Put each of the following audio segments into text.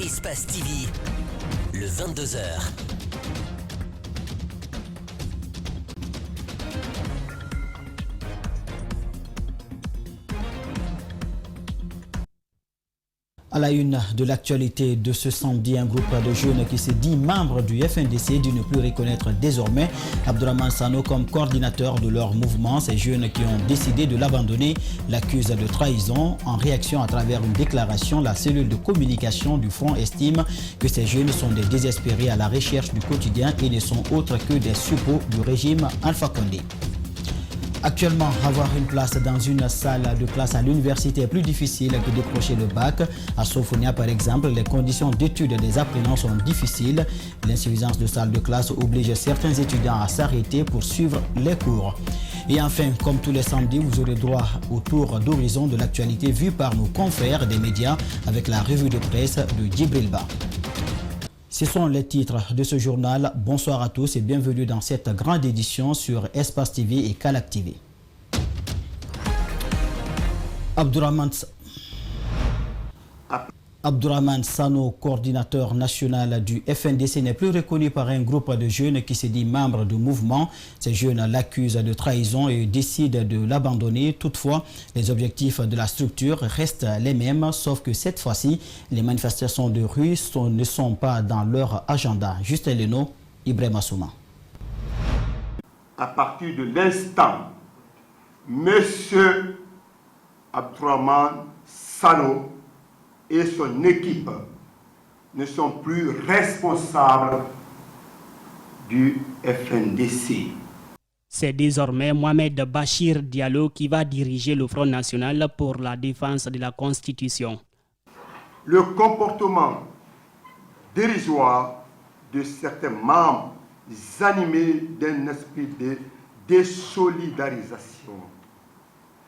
Espace TV, le 22h. À la une de l'actualité de ce samedi, un groupe de jeunes qui se dit membre du FNDC dit ne plus reconnaître désormais Abdourahmane Sano comme coordinateur de leur mouvement. Ces jeunes qui ont décidé de l'abandonner l'accusent de trahison. En réaction à travers une déclaration, la cellule de communication du Front estime que ces jeunes sont des désespérés à la recherche du quotidien et ne sont autres que des suppôts du régime Alpha Condé. Actuellement, avoir une place dans une salle de classe à l'université est plus difficile que décrocher le bac. À Sofonia, par exemple, les conditions d'études des apprenants sont difficiles. L'insuffisance de salles de classe oblige certains étudiants à s'arrêter pour suivre les cours. Et enfin, comme tous les samedis, vous aurez droit au tour d'horizon de l'actualité vue par nos confrères des médias avec la revue de presse de Djibril Ba. Ce sont les titres de ce journal. Bonsoir à tous et bienvenue dans cette grande édition sur Espace TV et Calac TV. Abdourahmane Sano, coordinateur national du FNDC, n'est plus reconnu par un groupe de jeunes qui se dit membre du mouvement. Ces jeunes l'accusent de trahison et décident de l'abandonner. Toutefois, les objectifs de la structure restent les mêmes, sauf que cette fois-ci, les manifestations de rue ne sont pas dans leur agenda. Justin Leno, Ibrahim Assouma. À partir de l'instant, M. Abdourahmane Sano et son équipe ne sont plus responsables du FNDC. C'est désormais Mohamed Bachir Diallo qui va diriger le Front national pour la défense de la Constitution. Le comportement dérisoire de certains membres animés d'un esprit de désolidarisation,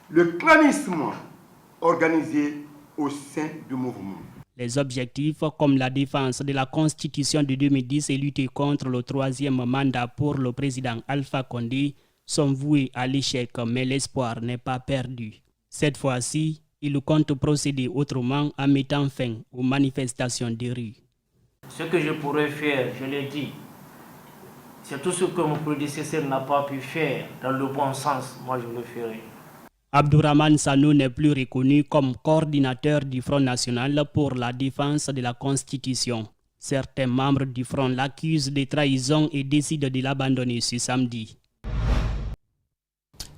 le clanisme organisé au sein du mouvement. Les objectifs comme la défense de la Constitution de 2010 et lutter contre le troisième mandat pour le président Alpha Condé sont voués à l'échec, mais l'espoir n'est pas perdu. Cette fois-ci, il compte procéder autrement en mettant fin aux manifestations de rue. Ce que je pourrais faire, je l'ai dit, c'est tout ce que mon prédécesseur n'a pas pu faire dans le bon sens, moi je le ferai. Abdourahmane Sano n'est plus reconnu comme coordinateur du Front national pour la défense de la Constitution. Certains membres du Front l'accusent de trahison et décident de l'abandonner ce samedi.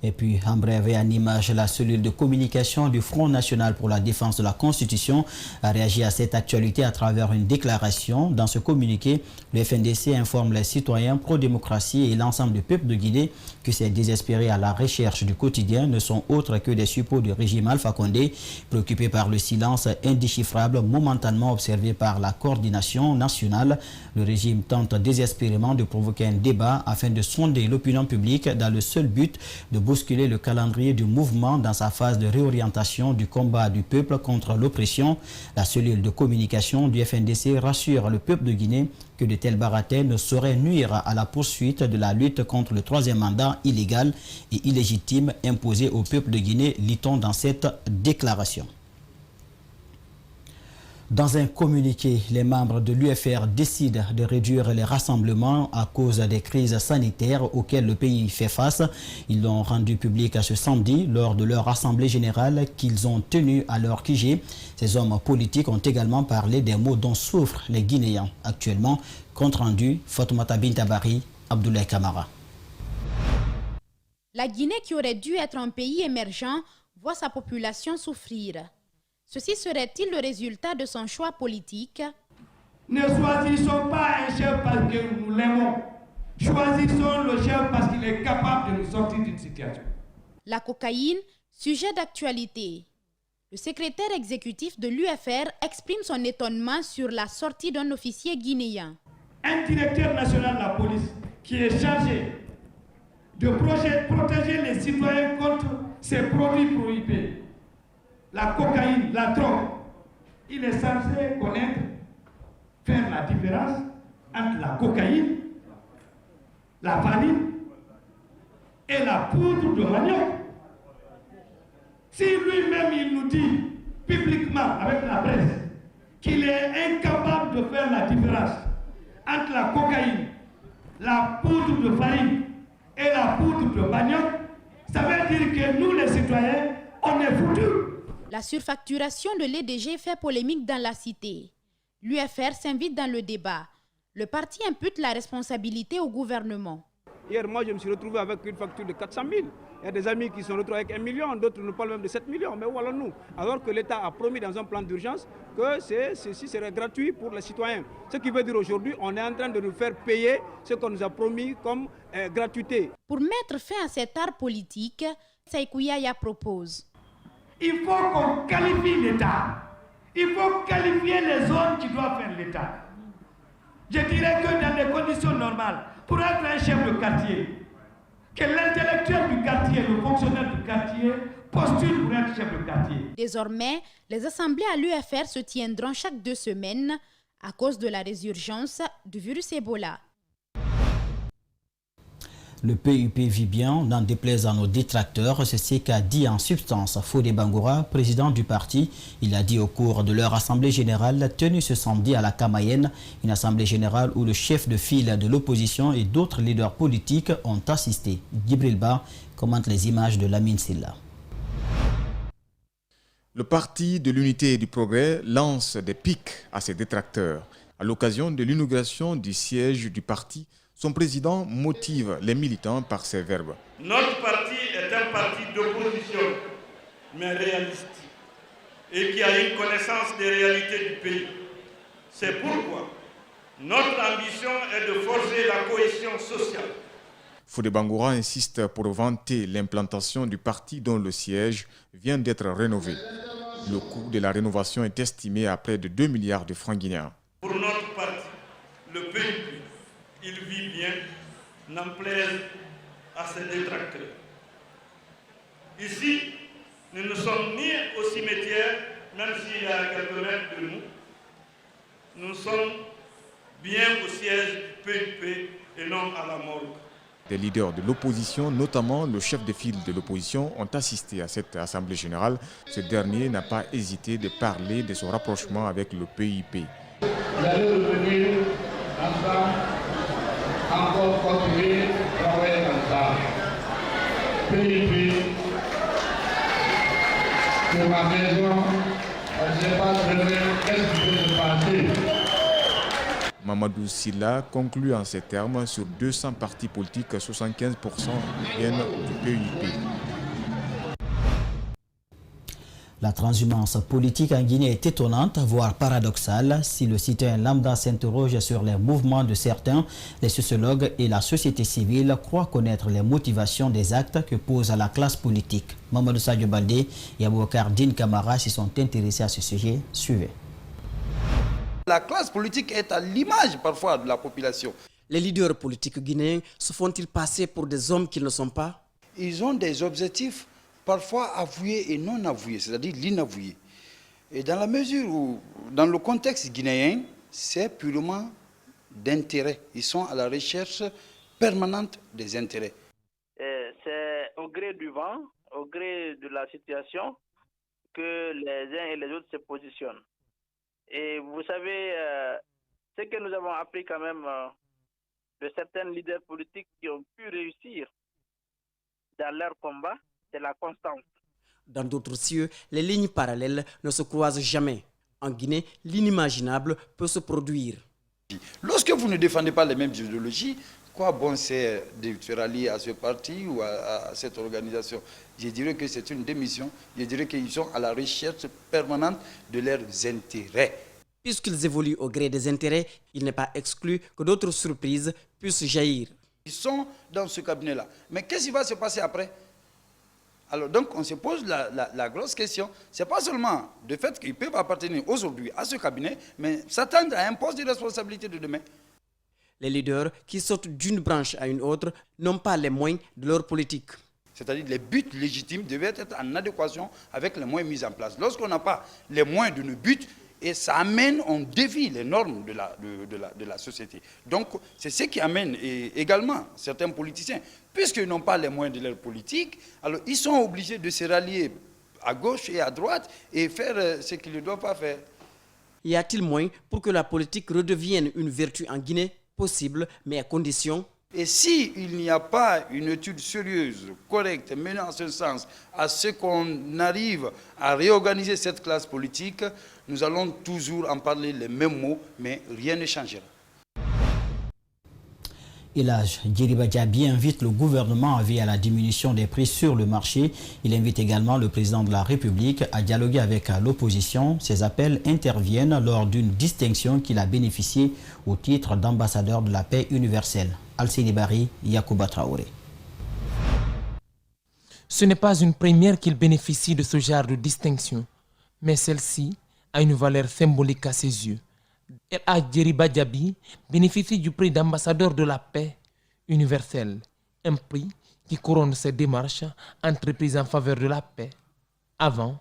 Et puis, en bref et en image, la cellule de communication du Front national pour la défense de la Constitution a réagi à cette actualité à travers une déclaration. Dans ce communiqué, le FNDC informe les citoyens pro-démocratie et l'ensemble du peuple de Guinée que ces désespérés à la recherche du quotidien ne sont autres que des suppôts du régime Alpha Condé, préoccupés par le silence indéchiffrable momentanément observé par la coordination nationale. Le régime tente désespérément de provoquer un débat afin de sonder l'opinion publique dans le seul but de bousculer le calendrier du mouvement dans sa phase de réorientation du combat du peuple contre l'oppression. La cellule de communication du FNDC rassure le peuple de Guinée que de tels baratins ne sauraient nuire à la poursuite de la lutte contre le troisième mandat illégal et illégitime imposé au peuple de Guinée, lit-on dans cette déclaration. Dans un communiqué, les membres de l'UFR décident de réduire les rassemblements à cause des crises sanitaires auxquelles le pays fait face. Ils l'ont rendu public ce samedi lors de leur assemblée générale qu'ils ont tenue à leur QG. Ces hommes politiques ont également parlé des maux dont souffrent les Guinéens actuellement. Compte rendu, Fatoumata Bintabari, Abdoulaye Kamara. La Guinée, qui aurait dû être un pays émergent, voit sa population souffrir. Ceci serait-il le résultat de son choix politique? Ne choisissons pas un chef parce que nous l'aimons. Choisissons le chef parce qu'il est capable de nous sortir d'une situation. La cocaïne, sujet d'actualité. Le secrétaire exécutif de l'UFR exprime son étonnement sur la sortie d'un officier guinéen. Un directeur national de la police qui est chargé de protéger les citoyens contre ces produits prohibés. La cocaïne, la drogue, il est censé connaître, faire la différence entre la cocaïne, la vanille et la poudre de manioc. Si lui-même il nous dit publiquement avec la presse qu'il est incapable de faire la différence entre la cocaïne, la poudre de farine et la poudre de manioc, ça veut dire que nous les citoyens, on est foutus. La surfacturation de l'EDG fait polémique dans la cité. L'UFR s'invite dans le débat. Le parti impute la responsabilité au gouvernement. Hier, moi, je me suis retrouvé avec une facture de 400 000. Il y a des amis qui sont retrouvés avec 1 million, d'autres nous parlent même de 7 millions. Mais où allons-nous? Alors que l'État a promis dans un plan d'urgence que ceci serait gratuit pour les citoyens. Ce qui veut dire aujourd'hui, on est en train de nous faire payer ce qu'on nous a promis comme gratuité. Pour mettre fin à cet art politique, Sékou Yaya propose. Il faut qu'on qualifie l'État. Il faut qualifier les zones qui doivent faire l'État. Je dirais que dans les conditions normales, pour être un chef de quartier, que l'intellectuel du quartier, le fonctionnaire du quartier, postule pour être chef de quartier. Désormais, les assemblées à l'UFR se tiendront chaque 2 semaines à cause de la résurgence du virus Ebola. Le PUP vit bien, n'en déplaise à nos détracteurs, c'est ce qu'a dit en substance Fodé Bangoura, président du parti. Il a dit au cours de leur assemblée générale tenue ce samedi à la Kamayenne, une assemblée générale où le chef de file de l'opposition et d'autres leaders politiques ont assisté. Djibril Ba commente les images de Lamine Silla. Le parti de l'unité et du progrès lance des pics à ses détracteurs. À l'occasion de l'inauguration du siège du parti, son président motive les militants par ses verbes. Notre parti est un parti d'opposition, mais réaliste, et qui a une connaissance des réalités du pays. C'est pourquoi notre ambition est de forger la cohésion sociale. Fodé Bangoura insiste pour vanter l'implantation du parti dont le siège vient d'être rénové. Le coût de la rénovation est estimé à près de 2 milliards de francs guinéens. Pour notre parti, le PUP, il vit bien, n'en plaise à ses détracteurs. Ici, nous ne sommes ni au cimetière, même s'il y a quelques mètres de nous. Nous sommes bien au siège du PUP et non à la morgue. Des leaders de l'opposition, notamment le chef de file de l'opposition, ont assisté à cette assemblée générale. Ce dernier n'a pas hésité de parler de son rapprochement avec le PIP. Vous allez revenir ensemble, encore continuer à travailler ensemble. PIP, c'est ma maison, je ne sais pas très bien qu'est-ce qui peut se passer. Mamadou Silla conclut en ces termes: sur 200 partis politiques, 75% viennent du PUP. La transhumance politique en Guinée est étonnante, voire paradoxale. Si le citoyen lambda s'interroge sur les mouvements de certains, les sociologues et la société civile croient connaître les motivations des actes que pose la classe politique. Mamadou Sadio Baldé et Aboubakar Din Kamara s'y sont intéressés à ce sujet. Suivez. La classe politique est à l'image parfois de la population. Les leaders politiques guinéens se font-ils passer pour des hommes qu'ils ne sont pas? Ils ont des objectifs parfois avoués et non avoués, c'est-à-dire l'inavoué. Et dans la mesure où, dans le contexte guinéen, c'est purement d'intérêt. Ils sont à la recherche permanente des intérêts. C'est au gré du vent, au gré de la situation, que les uns et les autres se positionnent. Et vous savez, ce que nous avons appris quand même de certains leaders politiques qui ont pu réussir dans leur combat, c'est la constance. Dans d'autres cieux, les lignes parallèles ne se croisent jamais. En Guinée, l'inimaginable peut se produire. Lorsque vous ne défendez pas les mêmes idéologies, quoi bon c'est de se rallier à ce parti ou à cette organisation? Je dirais que c'est une démission. Je dirais qu'ils sont à la recherche permanente de leurs intérêts. Puisqu'ils évoluent au gré des intérêts, il n'est pas exclu que d'autres surprises puissent jaillir. Ils sont dans ce cabinet-là. Mais qu'est-ce qui va se passer après? Alors donc on se pose la grosse question. Ce n'est pas seulement le fait qu'ils peuvent appartenir aujourd'hui à ce cabinet, mais s'attendre à un poste de responsabilité de demain. Les leaders qui sautent d'une branche à une autre n'ont pas les moyens de leur politique. C'est-à-dire les buts légitimes devaient être en adéquation avec les moyens mis en place. Lorsqu'on n'a pas les moyens de nos buts, et ça amène, on dévie les normes de la société. Donc c'est ce qui amène également certains politiciens, puisqu'ils n'ont pas les moyens de leur politique, alors ils sont obligés de se rallier à gauche et à droite et faire ce qu'ils ne doivent pas faire. Y a-t-il moyen pour que la politique redevienne une vertu en Guinée? Possible, mais à condition. Et s'il n'y a pas une étude sérieuse, correcte, menant en ce sens, à ce qu'on arrive à réorganiser cette classe politique, nous allons toujours en parler les mêmes mots, mais rien ne changera. Elhadj Djeriba Diaby invite le gouvernement à veiller à la diminution des prix sur le marché. Il invite également le président de la République à dialoguer avec l'opposition. Ces appels interviennent lors d'une distinction qu'il a bénéficiée au titre d'ambassadeur de la paix universelle. Alcide Bari, Yacouba Traoré. Ce n'est pas une première qu'il bénéficie de ce genre de distinction, mais celle-ci a une valeur symbolique à ses yeux. Elhadj Djeriba Diaby bénéficie du prix d'ambassadeur de la paix universelle, un prix qui couronne ses démarches entreprises en faveur de la paix, avant,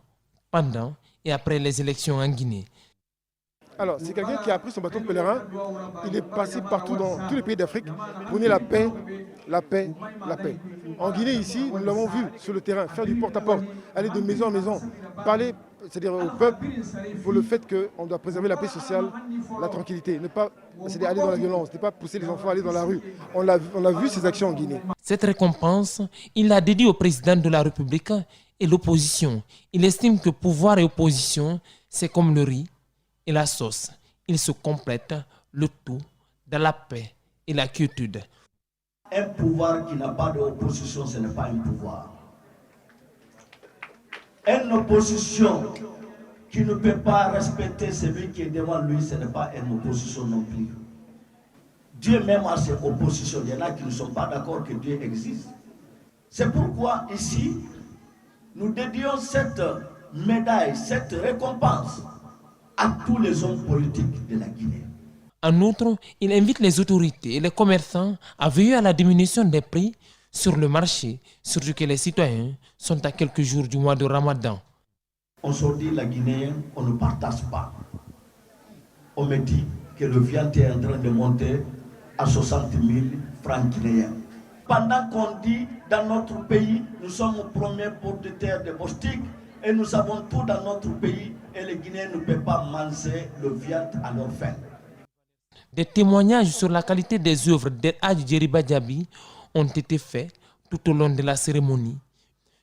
pendant et après les élections en Guinée. Alors, c'est quelqu'un qui a pris son bâton de pèlerin, il est passé partout dans tous les pays d'Afrique, prôner la paix, la paix, la paix. En Guinée, ici, nous l'avons vu sur le terrain, faire du porte-à-porte, aller de maison en maison, parler, c'est-à-dire au peuple, pour le fait qu'on doit préserver la paix sociale, la tranquillité, ne pas c'est-à-dire aller dans la violence, ne pas pousser les enfants à aller dans la rue. On a vu ces actions en Guinée. Cette récompense, il l'a dédiée au président de la République et l'opposition. Il estime que pouvoir et opposition, c'est comme le riz et la sauce. Ils se complètent, le tout dans la paix et la quiétude. Un pouvoir qui n'a pas d'opposition, ce n'est pas un pouvoir. Une opposition qui ne peut pas respecter celui qui est devant lui, ce n'est pas une opposition non plus. Dieu même a ses oppositions. Il y en a qui ne sont pas d'accord que Dieu existe. C'est pourquoi ici, nous dédions cette médaille, cette récompense à tous les hommes politiques de la Guinée. En outre, il invite les autorités et les commerçants à veiller à la diminution des prix sur le marché, surtout que les citoyens sont à quelques jours du mois de Ramadan. On se dit, la Guinée, on ne partage pas. On me dit que le viande est en train de monter à 60 000 francs guinéens. Pendant qu'on dit, dans notre pays, nous sommes au premier producteur de bostique et nous avons tout dans notre pays et les Guinéens ne peuvent pas manger le viande à leur faim. Des témoignages sur la qualité des œuvres d'Elhadj Djeriba Diaby ont été faits tout au long de la cérémonie.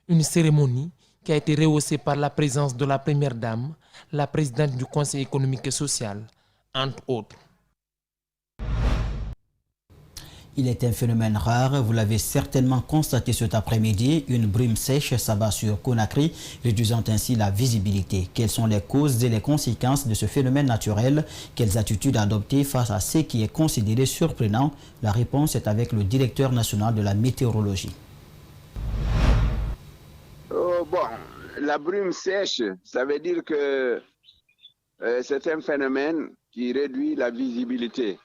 Une cérémonie qui a été rehaussée par la présence de la Première Dame, la présidente du Conseil économique et social, entre autres. Il est un phénomène rare, vous l'avez certainement constaté cet après-midi, une brume sèche s'abat sur Conakry, réduisant ainsi la visibilité. Quelles sont les causes et les conséquences de ce phénomène naturel? Quelles attitudes adopter face à ce qui est considéré surprenant? La réponse est avec le directeur national de la météorologie. La brume sèche, ça veut dire que c'est un phénomène qui réduit la visibilité.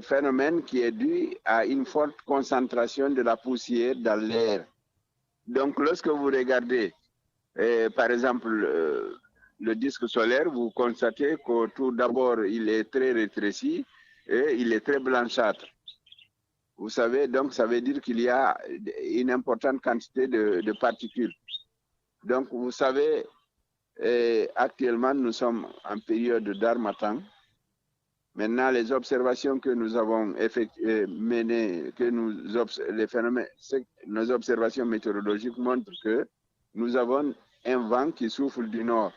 Phénomène qui est dû à une forte concentration de la poussière dans l'air. Donc lorsque vous regardez, par exemple, le disque solaire, vous constatez que tout d'abord, il est très rétréci et il est très blanchâtre. Vous savez, donc ça veut dire qu'il y a une importante quantité de particules. Donc vous savez, actuellement, nous sommes en période d'harmattan. Maintenant, les observations que nous avons menées, nos observations météorologiques montrent que nous avons un vent qui souffle du nord.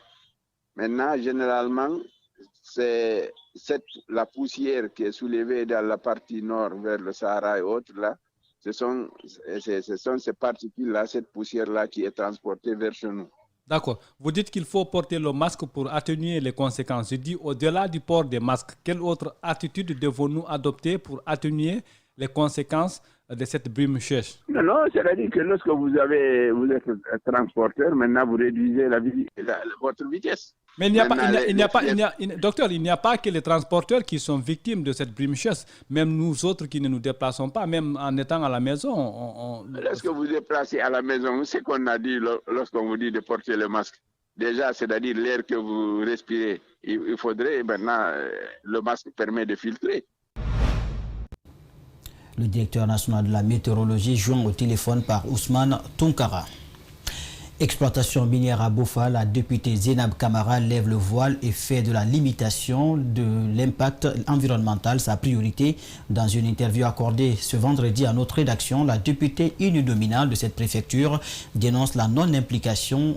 Maintenant, généralement, c'est la poussière qui est soulevée dans la partie nord vers le Sahara et autres, là, ce sont ces particules-là, cette poussière-là qui est transportée vers chez nous. D'accord. Vous dites qu'il faut porter le masque pour atténuer les conséquences. Je dis, au-delà du port des masques, quelle autre attitude devons-nous adopter pour atténuer les conséquences de cette brume sèche? Non, c'est-à-dire que lorsque vous êtes transporteur, maintenant vous réduisez votre vitesse. Mais docteur, il n'y a pas que les transporteurs qui sont victimes de cette brume sèche. Même nous autres qui ne nous déplaçons pas, même en étant à la maison. Lorsque vous déplacez à la maison, c'est qu'on a dit lorsqu'on vous dit de porter le masque. Déjà, c'est-à-dire l'air que vous respirez. Il faudrait, maintenant, le masque permet de filtrer. Le directeur national de la météorologie joint au téléphone par Ousmane Tounkara. Exploitation minière à Bofa, la députée Zénab Kamara lève le voile et fait de la limitation de l'impact environnemental sa priorité. Dans une interview accordée ce vendredi à notre rédaction, la députée uninominale de cette préfecture dénonce la non-application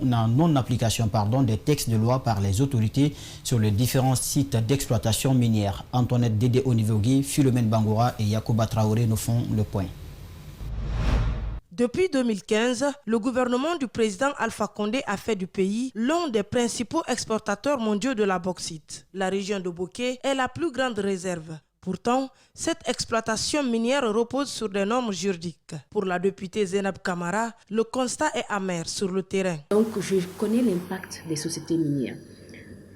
des textes de loi par les autorités sur les différents sites d'exploitation minière. Antoinette Dédé Onivogui, Philomène Bangoura et Yacouba Traoré nous font le point. Depuis 2015, le gouvernement du président Alpha Condé a fait du pays l'un des principaux exportateurs mondiaux de la bauxite. La région de Boké est la plus grande réserve. Pourtant, cette exploitation minière repose sur des normes juridiques. Pour la députée Zénab Kamara, le constat est amer sur le terrain. Donc, je connais l'impact des sociétés minières.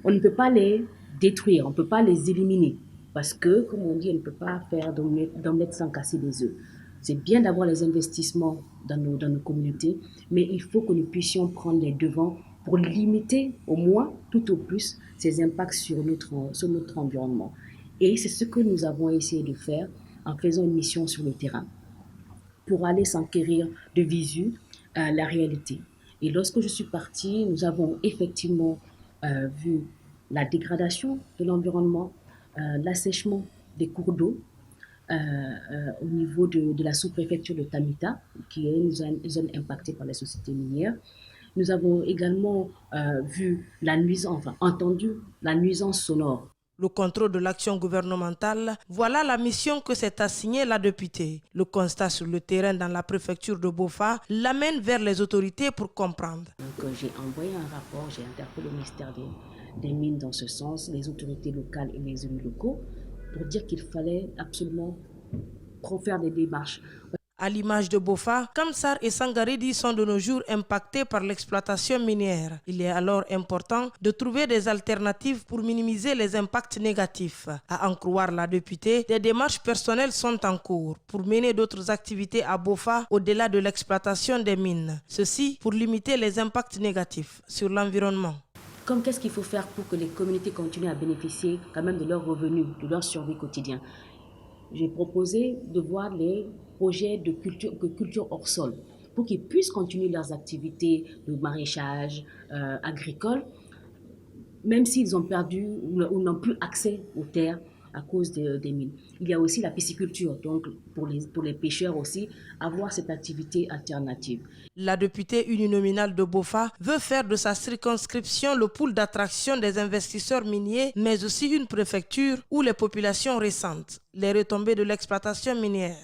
On ne peut pas les détruire, on ne peut pas les éliminer. Parce que, comme on dit, on ne peut pas faire d'omelette sans casser des œufs. C'est bien d'avoir les investissements dans nos communautés, mais il faut que nous puissions prendre les devants pour limiter au moins, tout au plus, ces impacts sur notre environnement. Et c'est ce que nous avons essayé de faire en faisant une mission sur le terrain, pour aller s'enquérir de visu la réalité. Et lorsque je suis partie, nous avons effectivement vu la dégradation de l'environnement, l'assèchement des cours d'eau, au niveau de la sous-préfecture de Tamita, qui est une zone impactée par les sociétés minières. Nous avons également entendu la nuisance sonore. Le contrôle de l'action gouvernementale, voilà la mission que s'est assignée la députée. Le constat sur le terrain dans la préfecture de Bofa l'amène vers les autorités pour comprendre. Donc, j'ai envoyé un rapport, j'ai interpellé le ministère des Mines dans ce sens, les autorités locales et les élus locaux, pour dire qu'il fallait absolument faire des démarches. À l'image de Bofa, Kamsar et Sangaredi sont de nos jours impactés par l'exploitation minière. Il est alors important de trouver des alternatives pour minimiser les impacts négatifs. À en croire la députée, des démarches personnelles sont en cours pour mener d'autres activités à Bofa au-delà de l'exploitation des mines. Ceci pour limiter les impacts négatifs sur l'environnement. Comme qu'est-ce qu'il faut faire pour que les communautés continuent à bénéficier quand même de leurs revenus, de leur survie quotidienne. J'ai proposé de voir les projets de culture hors sol pour qu'ils puissent continuer leurs activités de maraîchage agricole, même s'ils ont perdu ou n'ont plus accès aux terres à cause des mines. Il y a aussi la pisciculture, donc pour les pêcheurs aussi, avoir cette activité alternative. La députée uninominale de Bofa veut faire de sa circonscription le pôle d'attraction des investisseurs miniers, mais aussi une préfecture où les populations ressentent les retombées de l'exploitation minière.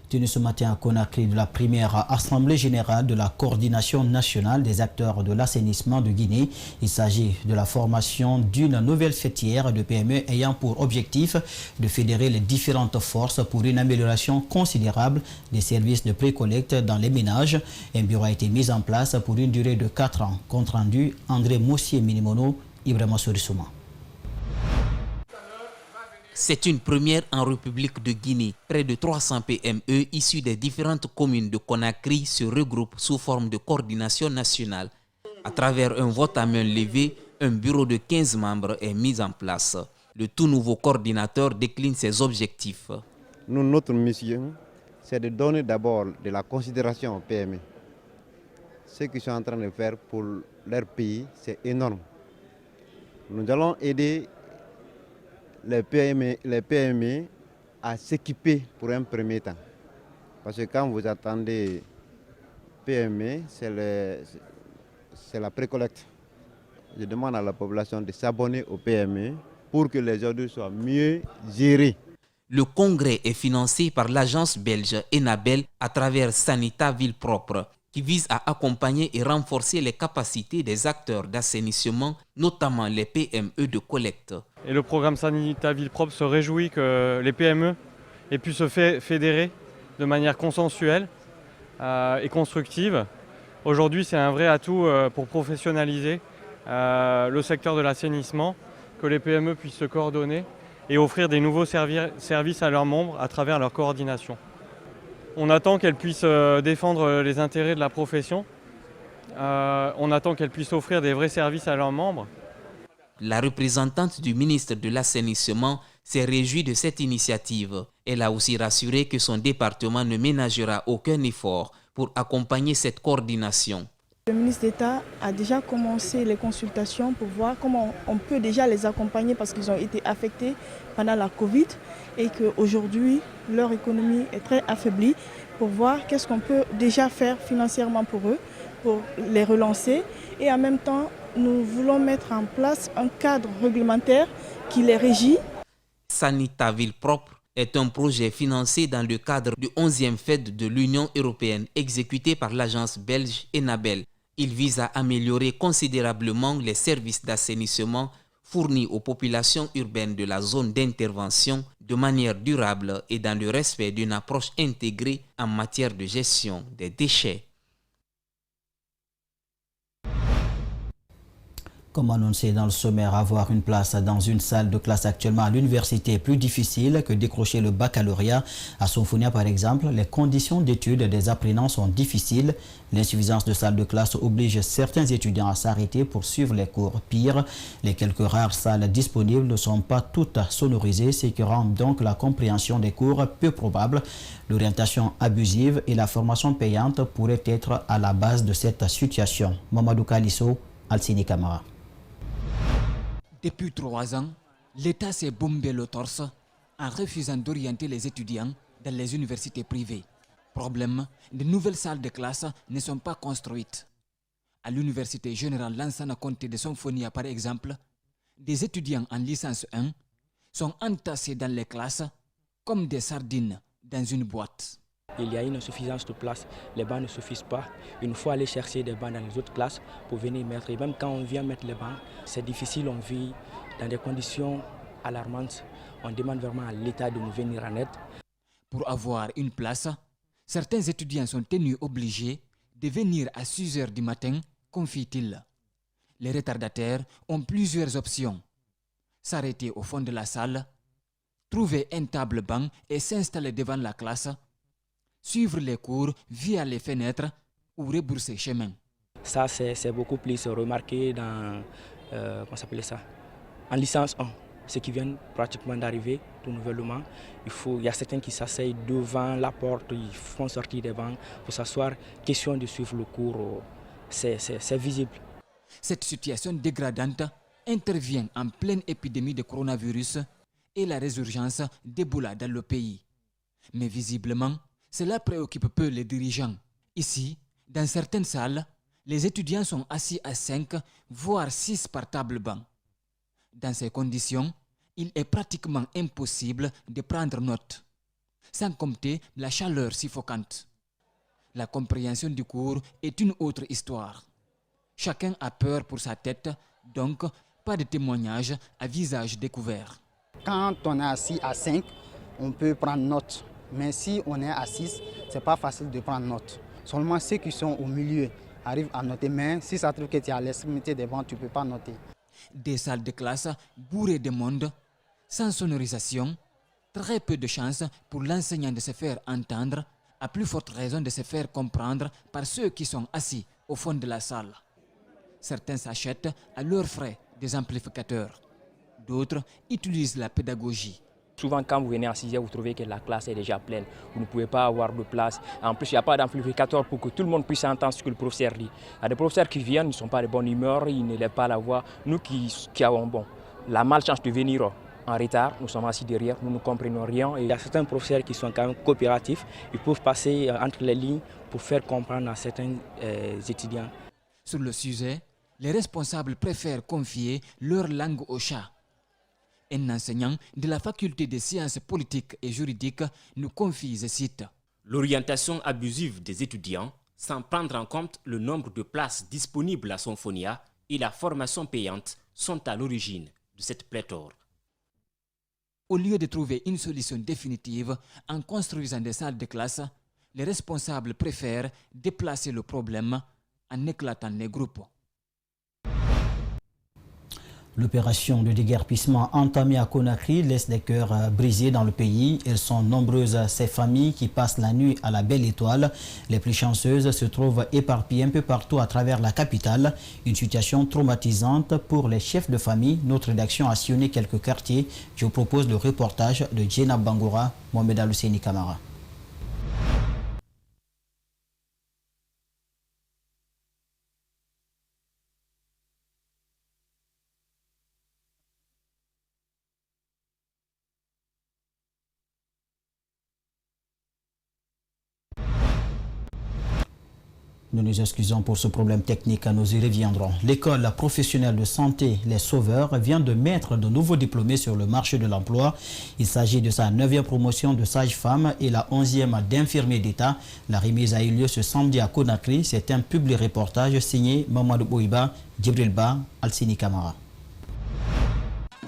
Tenu ce matin à Conakry de la première assemblée générale de la coordination nationale des acteurs de l'assainissement de Guinée. Il s'agit de la formation d'une nouvelle fêtière de PME ayant pour objectif de fédérer les différentes forces pour une amélioration considérable des services de pré-collecte dans les ménages. Un bureau a été mis en place pour une durée de 4 ans. Compte rendu, André Moussier-Minimono, Ibrahima Sorissouma. C'est une première en République de Guinée. Près de 300 PME issus des différentes communes de Conakry se regroupent sous forme de coordination nationale. À travers un vote à main levée, un bureau de 15 membres est mis en place. Le tout nouveau coordinateur décline ses objectifs. Notre mission, c'est de donner d'abord de la considération aux PME. Ce qu'ils sont en train de faire pour leur pays, c'est énorme. Nous allons aider les PME à s'équiper pour un premier temps. Parce que quand vous attendez PME, c'est la précollecte. Je demande à la population de s'abonner aux PME pour que les ordures soient mieux gérés. Le congrès est financé par l'agence belge Enabel à travers Sanita Ville Propre, qui vise à accompagner et renforcer les capacités des acteurs d'assainissement, notamment les PME de collecte. Et le programme Sanita Ville Propre se réjouit que les PME aient pu se fédérer de manière consensuelle et constructive. Aujourd'hui, c'est un vrai atout pour professionnaliser le secteur de l'assainissement, que les PME puissent se coordonner et offrir des nouveaux services à leurs membres à travers leur coordination. On attend qu'elles puissent défendre les intérêts de la profession. On attend qu'elles puissent offrir des vrais services à leurs membres. La représentante du ministre de l'Assainissement s'est réjouie de cette initiative. Elle a aussi rassuré que son département ne ménagera aucun effort pour accompagner cette coordination. Le ministre d'État a déjà commencé les consultations pour voir comment on peut déjà les accompagner parce qu'ils ont été affectés pendant la Covid et qu'aujourd'hui leur économie est très affaiblie, pour voir qu'est-ce qu'on peut déjà faire financièrement pour eux, pour les relancer. Et en même temps, nous voulons mettre en place un cadre réglementaire qui les régit. Sanita Ville Propre est un projet financé dans le cadre du 11e FED de l'Union européenne exécuté par l'agence belge Enabel. Il vise à améliorer considérablement les services d'assainissement fournis aux populations urbaines de la zone d'intervention de manière durable et dans le respect d'une approche intégrée en matière de gestion des déchets. Comme annoncé dans le sommaire, avoir une place dans une salle de classe actuellement à l'université est plus difficile que décrocher le baccalauréat. À Sonfonia, par exemple, les conditions d'études des apprenants sont difficiles. L'insuffisance de salles de classe oblige certains étudiants à s'arrêter pour suivre les cours. Pire, les quelques rares salles disponibles ne sont pas toutes sonorisées, ce qui rend donc la compréhension des cours peu probable. L'orientation abusive et la formation payante pourraient être à la base de cette situation. Mamadou Kalisso, Alcini Camara. Depuis 3 ans, l'État s'est bombé le torse en refusant d'orienter les étudiants dans les universités privées. Problème, de nouvelles salles de classe ne sont pas construites. À l'Université générale Lansana Conté de Sonfonia, par exemple, des étudiants en licence 1 sont entassés dans les classes comme des sardines dans une boîte. Il y a une insuffisance de place, les bancs ne suffisent pas. Il faut aller chercher des bancs dans les autres classes pour venir mettre. Et même quand on vient mettre les bancs, c'est difficile, on vit dans des conditions alarmantes. On demande vraiment à l'État de nous venir en aide. Pour avoir une place, certains étudiants sont tenus obligés de venir à 6 h du matin, confie-t-il. Les retardataires ont plusieurs options. S'arrêter au fond de la salle, trouver un table-banc et s'installer devant la classe, suivre les cours via les fenêtres ou rebourser chemin. Ça, c'est beaucoup plus remarqué dans, en licence 1. Ceux qui viennent pratiquement d'arriver tout nouvellement, il y a certains qui s'asseyent devant la porte, ils font sortir des bancs pour s'asseoir. Question de suivre le cours, c'est visible. Cette situation dégradante intervient en pleine épidémie de coronavirus et la résurgence d'Ebola dans le pays. Mais visiblement, cela préoccupe peu les dirigeants. Ici, dans certaines salles, les étudiants sont assis à 5, voire 6 par table-banc. Dans ces conditions, il est pratiquement impossible de prendre note, sans compter la chaleur suffocante. La compréhension du cours est une autre histoire. Chacun a peur pour sa tête, donc pas de témoignage à visage découvert. Quand on est assis à 5, on peut prendre note. Mais si on est à 6, ce n'est pas facile de prendre note. Seulement ceux qui sont au milieu arrivent à noter. Mais si ça trouve que tu es à l'extrémité des bancs, tu ne peux pas noter. Des salles de classe bourrées de monde, sans sonorisation, très peu de chances pour l'enseignant de se faire entendre, à plus forte raison de se faire comprendre par ceux qui sont assis au fond de la salle. Certains s'achètent à leurs frais des amplificateurs. D'autres utilisent la pédagogie. Souvent, quand vous venez en 6e, vous trouvez que la classe est déjà pleine. Vous ne pouvez pas avoir de place. En plus, il n'y a pas d'amplificateur pour que tout le monde puisse entendre ce que le professeur dit. Il y a des professeurs qui viennent, ils ne sont pas de bonne humeur, ils ne lèvent pas la voix. Nous qui avons la malchance de venir en retard, nous sommes assis derrière, nous ne comprenons rien. Et il y a certains professeurs qui sont quand même coopératifs. Ils peuvent passer entre les lignes pour faire comprendre à certains étudiants. Sur le sujet, les responsables préfèrent confier leur langue au chat. Un enseignant de la faculté des sciences politiques et juridiques nous confie, je cite, « L'orientation abusive des étudiants, sans prendre en compte le nombre de places disponibles à Sonfonia et la formation payante, sont à l'origine de cette pléthore. » Au lieu de trouver une solution définitive en construisant des salles de classe, les responsables préfèrent déplacer le problème en éclatant les groupes. L'opération de déguerpissement entamée à Conakry laisse des cœurs brisés dans le pays. Elles sont nombreuses ces familles qui passent la nuit à la Belle Étoile. Les plus chanceuses se trouvent éparpillées un peu partout à travers la capitale. Une situation traumatisante pour les chefs de famille. Notre rédaction a sillonné quelques quartiers. Je vous propose le reportage de Djena Bangoura, Mohamed Alousseni Kamara. Nous nous excusons pour ce problème technique, nous y reviendrons. L'école professionnelle de santé Les Sauveurs vient de mettre de nouveaux diplômés sur le marché de l'emploi. Il s'agit de sa 9e promotion de sage-femme et la 11e d'infirmier d'État. La remise a eu lieu ce samedi à Conakry. C'est un public reportage signé Mamadou Bouiba, Djibril Ba, Alsini Kamara.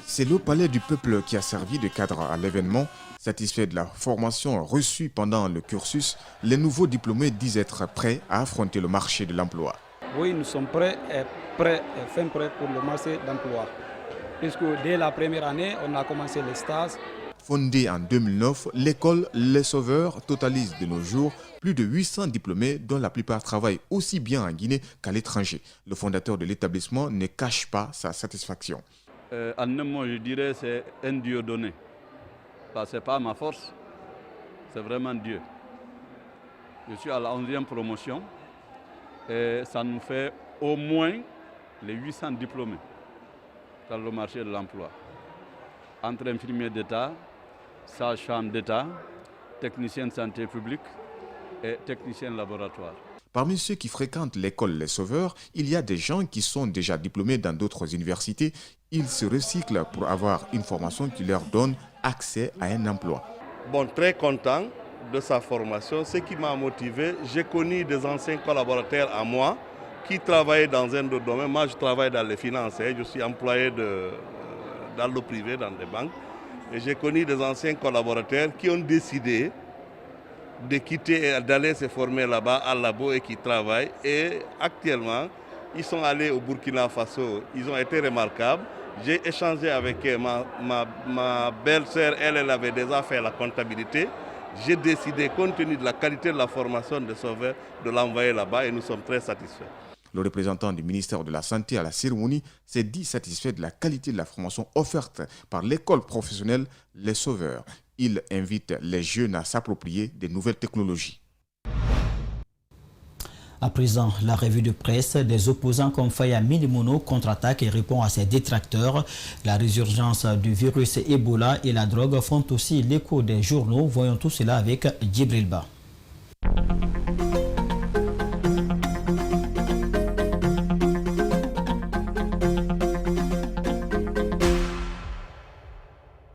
C'est le palais du peuple qui a servi de cadre à l'événement. Satisfaits de la formation reçue pendant le cursus, les nouveaux diplômés disent être prêts à affronter le marché de l'emploi. Oui, nous sommes prêts fin prêts pour le marché d'emploi. Puisque dès la première année, on a commencé les stages. Fondée en 2009, l'école Les Sauveurs totalise de nos jours plus de 800 diplômés dont la plupart travaillent aussi bien en Guinée qu'à l'étranger. Le fondateur de l'établissement ne cache pas sa satisfaction. En un mot, je dirais que c'est un Dieu donné. Ce n'est pas ma force, c'est vraiment Dieu. Je suis à la 11e promotion et ça nous fait au moins les 800 diplômés dans le marché de l'emploi. Entre infirmiers d'État, sages-femmes d'État, techniciens de santé publique et techniciens de laboratoire. Parmi ceux qui fréquentent l'école Les Sauveurs, il y a des gens qui sont déjà diplômés dans d'autres universités. Ils se recyclent pour avoir une formation qui leur donne accès à un emploi. Bon, très content de sa formation. Ce qui m'a motivé, j'ai connu des anciens collaborateurs à moi qui travaillaient dans un autre domaine. Moi, je travaille dans les finances. Je suis employé dans le privé, dans des banques. Et j'ai connu des anciens collaborateurs qui ont décidé de quitter et d'aller se former là-bas à Labo et qui travaillent. Et actuellement, ils sont allés au Burkina Faso. Ils ont été remarquables. J'ai échangé avec eux. Ma belle-sœur, elle avait déjà fait la comptabilité. J'ai décidé, compte tenu de la qualité de la formation des sauveurs, de l'envoyer là-bas et nous sommes très satisfaits. Le représentant du ministère de la Santé à la cérémonie s'est dit satisfait de la qualité de la formation offerte par l'école professionnelle Les Sauveurs. Il invite les jeunes à s'approprier des nouvelles technologies. À présent, la revue de presse des opposants comme Faya Milimono contre-attaque et répond à ses détracteurs. La résurgence du virus Ebola et la drogue font aussi l'écho des journaux. Voyons tout cela avec Djibril Ba.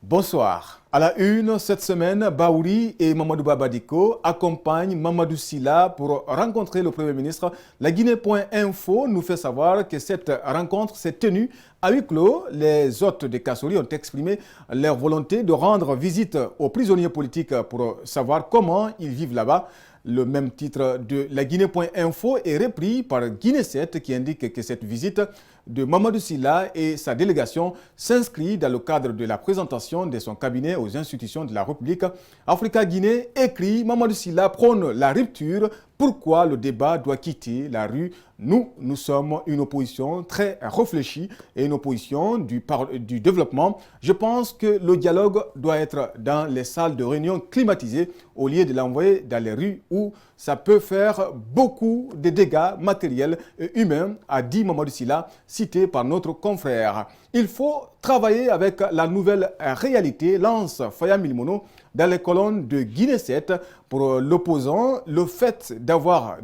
Bonsoir. À la une, cette semaine, Baouri et Mamadou Babadiko accompagnent Mamadou Sylla pour rencontrer le Premier ministre. La Guinée.info nous fait savoir que cette rencontre s'est tenue à huis clos. Les hôtes de Kassouri ont exprimé leur volonté de rendre visite aux prisonniers politiques pour savoir comment ils vivent là-bas. Le même titre de la Guinée.info est repris par Guinée 7 qui indique que cette visite de Mamadou Sylla et sa délégation s'inscrit dans le cadre de la présentation de son cabinet aux institutions de la République. Africa Guinée écrit « Mamadou Sylla prône la rupture. Pourquoi le débat doit quitter la rue ? Nous sommes une opposition très réfléchie et une opposition du développement. Je pense que le dialogue doit être dans les salles de réunion climatisées au lieu de l'envoyer dans les rues où ça peut faire beaucoup de dégâts matériels et humains, a dit Mamadou Sylla, cité par notre confrère. Il faut travailler avec la nouvelle réalité, lance Faya Milimono dans les colonnes de Guinée 7. Pour l'opposant, le fait d'avoir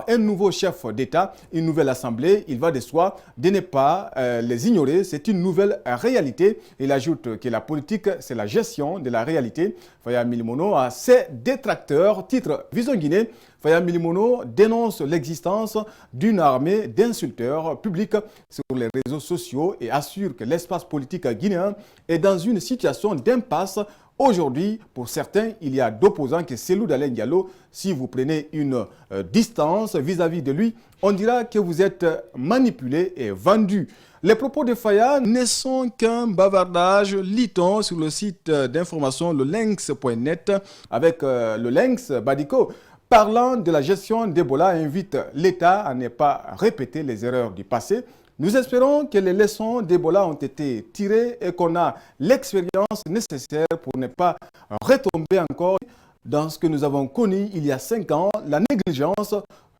un nouveau chef d'État, une nouvelle assemblée, il va de soi de ne pas les ignorer. C'est une nouvelle réalité. Il ajoute que la politique, c'est la gestion de la réalité. Faya Milimono a ses détracteurs. Titre Vision Guinée. Faya Milimono dénonce l'existence d'une armée d'insulteurs publics sur les réseaux sociaux et assure que l'espace politique guinéen est dans une situation d'impasse. Aujourd'hui, pour certains, il y a d'opposants que Cellou Dalein Diallo. Si vous prenez une distance vis-à-vis de lui, on dira que vous êtes manipulé et vendu. Les propos de Faya ne sont qu'un bavardage, lit-on sur le site d'information lelinx.net avec le Lynx Badiko. Parlant de la gestion d'Ebola, invite l'État à ne pas répéter les erreurs du passé. Nous espérons que les leçons d'Ebola ont été tirées et qu'on a l'expérience nécessaire pour ne pas retomber encore dans ce que nous avons connu il y a 5 ans, la négligence,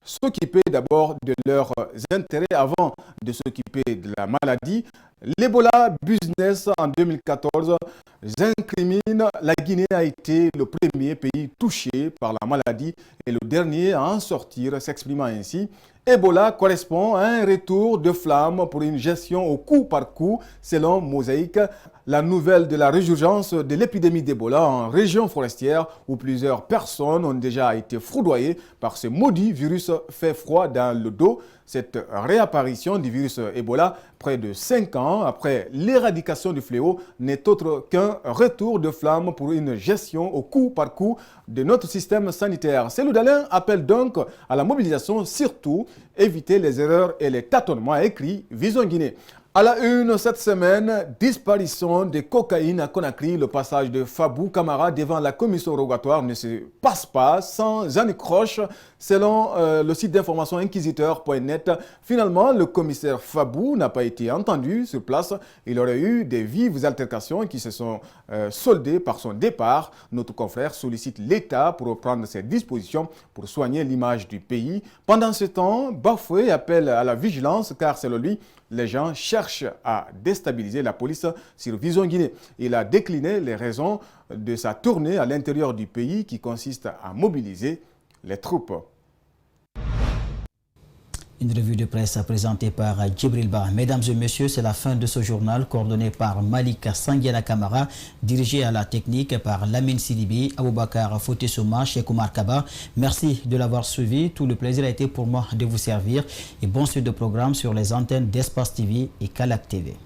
s'occuper d'abord de leurs intérêts avant de s'occuper de la maladie. L'Ebola Business en 2014 incrimine la Guinée a été le premier pays touché par la maladie et le dernier à en sortir, s'exprimant ainsi. Ebola correspond à un retour de flamme pour une gestion au coup par coup, selon Mosaïque. La nouvelle de la résurgence de l'épidémie d'Ebola en région forestière où plusieurs personnes ont déjà été foudroyées par ce maudit virus fait froid dans le dos. Cette réapparition du virus Ebola, près de 5 ans après l'éradication du fléau, n'est autre qu'un retour de flamme pour une gestion au coup par coup de notre système sanitaire. Cellou Dalein appelle donc à la mobilisation, surtout éviter les erreurs et les tâtonnements, écrit Vision Guinée. À la une cette semaine, disparition de cocaïne à Conakry. Le passage de Fabou Camara devant la commission rogatoire ne se passe pas sans anicroche. Selon le site d'information inquisiteur.net, finalement, le commissaire Fabou n'a pas été entendu sur place. Il aurait eu des vives altercations qui se sont soldées par son départ. Notre confrère sollicite l'État pour prendre ses dispositions pour soigner l'image du pays. Pendant ce temps, Bafoué appelle à la vigilance car selon lui, les gens cherchent à déstabiliser la police sur Vision Guinée. Il a décliné les raisons de sa tournée à l'intérieur du pays qui consiste à mobiliser les troupes. Une revue de presse présentée par Djibril Ba. Mesdames et messieurs, c'est la fin de ce journal coordonné par Malika Sangiana Kamara, dirigé à la technique par Lamine Sidibi, Aboubakar Fotesouma, Cheikh Oumar Kaba. Merci de l'avoir suivi. Tout le plaisir a été pour moi de vous servir. Et bon suite de programme sur les antennes d'Espace TV et Kalak TV.